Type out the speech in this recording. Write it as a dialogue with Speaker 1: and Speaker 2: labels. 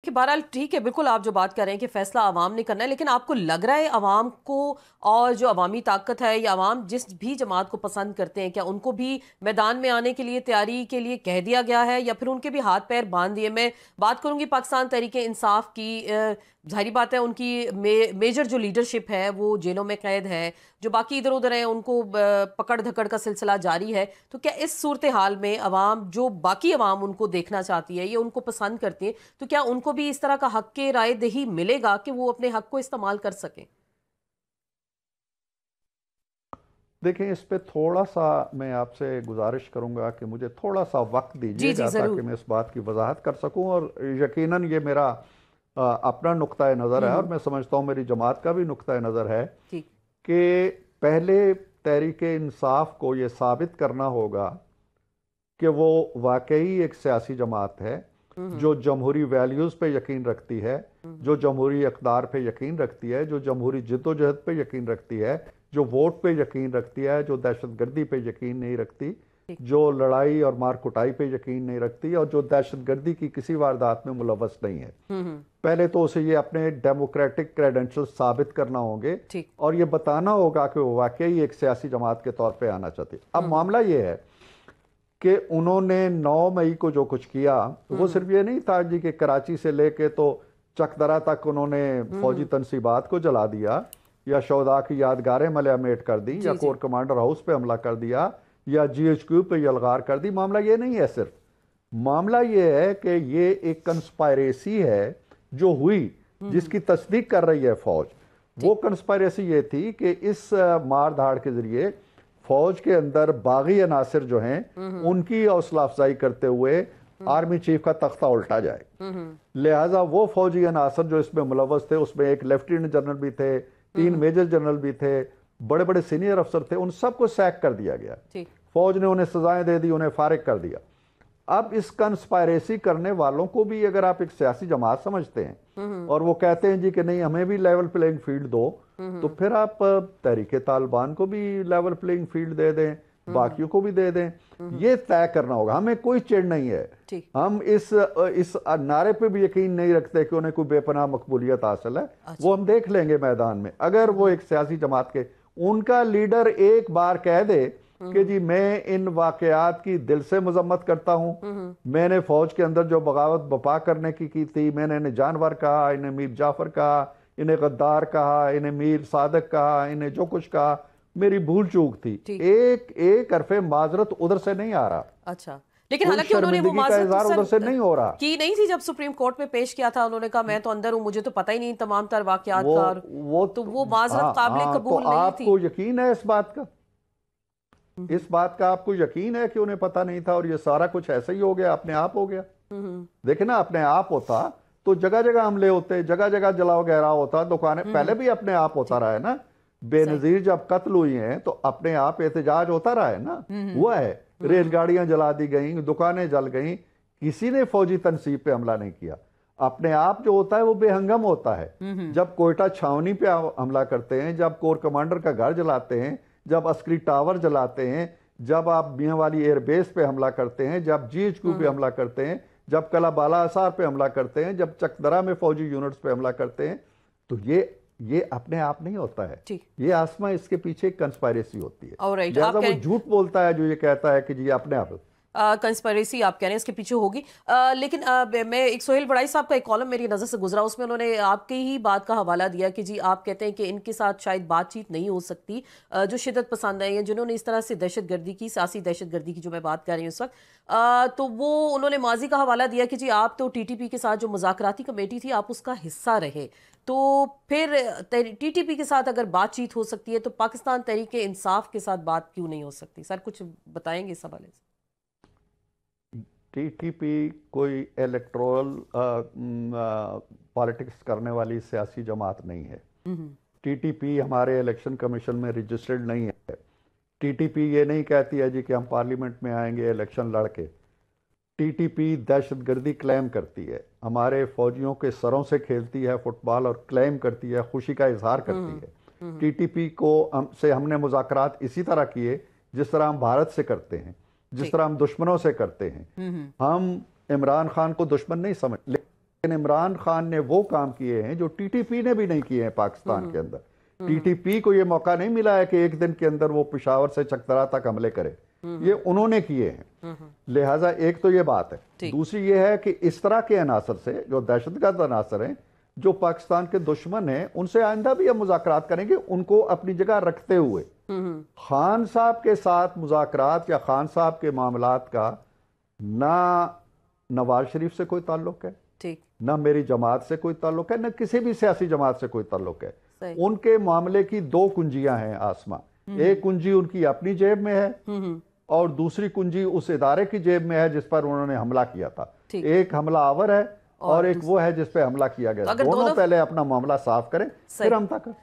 Speaker 1: कि बहरहाल ठीक है, बिल्कुल आप जो बात कर रहे हैं कि फैसला आवाम ने करना है, लेकिन आपको लग रहा है आवाम को और जो अवामी ताकत है या आवाम जिस भी जमात को पसंद करते हैं, क्या उनको भी मैदान में आने के लिए तैयारी के लिए कह दिया गया है या फिर उनके भी हाथ पैर बांध दिए? मैं बात करूंगी पाकिस्तान तहरीके इंसाफ की। जाहिर बात है उनकी मेजर जो लीडरशिप है वो जेलों में कैद है, जो बाकी इधर उधर हैं उनको पकड़ धकड़ का सिलसिला जारी है। तो क्या इस सूरत हाल में अवाम, जो बाकी अवाम उनको देखना चाहती है या उनको पसंद करती है, तो क्या उनको भी इस तरह का हक के राय दही मिलेगा कि वो अपने हक को इस्तेमाल कर सकें?
Speaker 2: देखें, इस पे थोड़ा सा मैं आपसे गुजारिश करूंगा कि मुझे थोड़ा सा वक्त
Speaker 1: जी जी
Speaker 2: दीजिएगा ताकि
Speaker 1: जरूर।
Speaker 2: मैं इस बात की वजाहत कर सकूं। और यकीनन ये मेरा अपना नुक्ता नज़र है और मैं समझता हूं मेरी जमात का भी नुक्ता नज़र है
Speaker 1: ठीक।
Speaker 2: कि पहले तहरीक इंसाफ को ये साबित करना होगा कि वो वाकई एक सियासी जमात है जो जमहूरी वैल्यूज़ पे यकीन रखती है, जो जमहूरी इक़्तिदार पे यकीन रखती है, जो जमहूरी जिद्दोजहद पे यकीन रखती है, जो वोट पे यकीन रखती है, जो दहशतगर्दी पे यकीन नहीं रखती, जो लड़ाई और मार कुटाई पे यकीन नहीं रखती और जो दहशतगर्दी की किसी वारदात में मुलव्वस नहीं है। पहले तो उसे ये अपने डेमोक्रेटिक क्रेडेंशियल साबित करना होंगे और ये बताना होगा कि वो वाकई एक सियासी जमात के तौर पे आना चाहती। अब मामला ये है कि उन्होंने 9 मई को जो कुछ किया वो सिर्फ ये नहीं था जी कि कराची से लेके तो चकदरा तक उन्होंने फौजी तनसीबात को जला दिया या शोहदा की यादगारें मलयामेट कर दी या कोर कमांडर हाउस पे हमला कर दिया या GHQ पे यलगार कर दी। मामला ये नहीं है, सिर्फ मामला ये है कि ये एक कंस्पायरेसी है जो हुई, जिसकी तस्दीक कर रही है फौज। वो कंस्पायरेसी ये थी कि इस मार धाड़ के जरिए फौज के अंदर बागी अनासिर जो हैं उनकी हौसला अफजाई करते हुए आर्मी चीफ का तख्ता उल्टा जाए। लिहाजा वो फौजी अनासर जो इसमें मुलव्वस थे, उसमें एक लेफ्टिनेंट जनरल भी थे, 3 मेजर जनरल भी थे, बड़े बड़े सीनियर अफसर थे, उन सबको सैक कर दिया गया। फौज ने उन्हें सजाएं दे दी, उन्हें फारिग कर दिया। अब इस कंस्पायरेसी करने वालों को भी अगर आप एक सियासी जमात समझते हैं और वो कहते हैं जी कि नहीं हमें भी लेवल प्लेइंग फील्ड दो, तो फिर आप तहरीके तालिबान को भी लेवल प्लेइंग फील्ड दे दें, बाकियों को भी दे दें। ये तय करना होगा। हमें कोई चिड़ नहीं है, हम इस नारे पे भी यकीन नहीं रखते कि उन्हें कोई बेपनाह मकबूलियत हासिल है। वो हम देख लेंगे मैदान में। अगर वो एक सियासी जमात के उनका लीडर एक बार कह दे कि जी मैं इन वाकयात की दिल से मजम्मत करता हूं, मैंने फौज के अंदर जो बगावत बपा करने की थी, मैंने इन्हें जानवर कहा, इन्हें मीर जाफर कहा, इन्हें गद्दार कहा, इन्हें मीर सादक कहा, इन्हें जो कुछ कहा, मेरी भूल चूक थी, एक हरफे माजरत उधर से नहीं आ रहा।
Speaker 1: अच्छा, लेकिन हालांकि उन्होंने वो
Speaker 2: माजरत उधर से नहीं हो रहा
Speaker 1: की नहीं थी जब सुप्रीम कोर्ट में पेश किया था। उन्होंने कहा मैं तो अंदर हूं, मुझे तो पता ही नहीं तमाम तर वाकयात का। वो माजरत काबिल कबूल नहीं थी।
Speaker 2: आपको यकीन है इस बात का? इस बात का आपको यकीन है कि उन्हें पता नहीं था और ये सारा कुछ ऐसा ही हो गया, अपने आप हो गया? देखे ना, अपने आप होता तो जगह जगह हमले होते, जगह जगह जलाओ गहराव होता, दुकानें पहले भी अपने आप होता रहा है ना। बेनजीर जब कत्ल हुई हैं तो अपने आप एहतजाज होता रहा है ना, हुआ है। रेलगाड़ियां जला दी गई, दुकानें जल गई, किसी ने फौजी तनसीब पे हमला नहीं किया। अपने आप जो होता है वो बेहंगम होता है। जब कोयटा छावनी पे हमला करते हैं, जब कोर कमांडर का घर जलाते हैं, जब अस्करी टावर जलाते हैं, जब आप मियां वाली एयरबेस पे हमला करते हैं, जब GHQ पे हमला करते हैं, जब कला बाला असार पे हमला करते हैं, जब चकदरा में फौजी यूनिट्स पे हमला करते हैं, तो ये अपने आप नहीं होता है। ये आसमा इसके पीछे कंस्पायरेसी होती है। लिहाजा वो झूठ बोलता है जो ये कहता है कि जी अपने आप
Speaker 1: कंस्पिरेसी आप कह रहे हैं इसके पीछे होगी। लेकिन मैं एक सोहेल बड़ाई साहब का एक कॉलम मेरी नज़र से गुजरा, उसमें उन्होंने आपकी ही बात का हवाला दिया कि जी आप कहते हैं कि इनके साथ शायद बातचीत नहीं हो सकती, जो शिद्दत पसंद है, जिन्होंने इस तरह से दहशतगर्दी की, सियासी दहशतगर्दी की जो मैं बात कर रही हूँ इस वक्त, तो वो उन्होंने माजी का हवाला दिया कि जी आप तो TTP के साथ जो मुज़ाकराती कमेटी थी आप उसका हिस्सा रहे, तो फिर TTP के साथ अगर बातचीत हो सकती है तो पाकिस्तान तहरीक इंसाफ के साथ बात क्यों नहीं हो सकती? सर कुछ बताएंगे इस हवाले से?
Speaker 2: TTP कोई इलेक्टोरल पॉलिटिक्स करने वाली सियासी जमात नहीं है। TTP हमारे इलेक्शन कमीशन में रजिस्टर्ड नहीं है। TTP ये नहीं कहती है जी कि हम पार्लियामेंट में आएंगे इलेक्शन लड़के। TTP दहशतगर्दी क्लेम करती है, हमारे फौजियों के सरों से खेलती है फुटबॉल और क्लेम करती है, खुशी का इजहार करती है। TTP को हमने मुज़ाकरात इसी तरह किए जिस तरह हम भारत से करते हैं, जिस तरह हम दुश्मनों से करते हैं। हम इमरान खान को दुश्मन नहीं समझ, लेकिन इमरान खान ने वो काम किए हैं जो टीटीपी ने भी नहीं किए हैं पाकिस्तान के अंदर। टीटीपी को ये मौका नहीं मिला है कि एक दिन के अंदर वो पेशावर से चकदरा तक हमले करे, ये उन्होंने किए हैं। लिहाजा एक तो ये बात है। दूसरी ये है कि इस तरह के अनासर से जो दहशतगर्द अनासर हैं, जो पाकिस्तान के दुश्मन हैं, उनसे आइंदा भी हम मुज़ाकरात करेंगे, उनको अपनी जगह रखते हुए। खान साहब के साथ मुज़ाकरात या खान साहब के मामलात का ना नवाज शरीफ से कोई ताल्लुक है,
Speaker 1: ठीक,
Speaker 2: ना मेरी जमात से कोई ताल्लुक है, ना किसी भी सियासी जमात से कोई ताल्लुक है।
Speaker 1: सही।
Speaker 2: उनके मामले की दो कुंजियां हैं आसमा। एक कुंजी उनकी अपनी जेब में है और दूसरी कुंजी उस इदारे की जेब में है जिस पर उन्होंने हमला किया था। एक हमला आवर है और एक वो है जिस पे हमला किया गया।
Speaker 1: तो अगर
Speaker 2: दोनों पहले अपना मामला साफ करें, फिर हम तक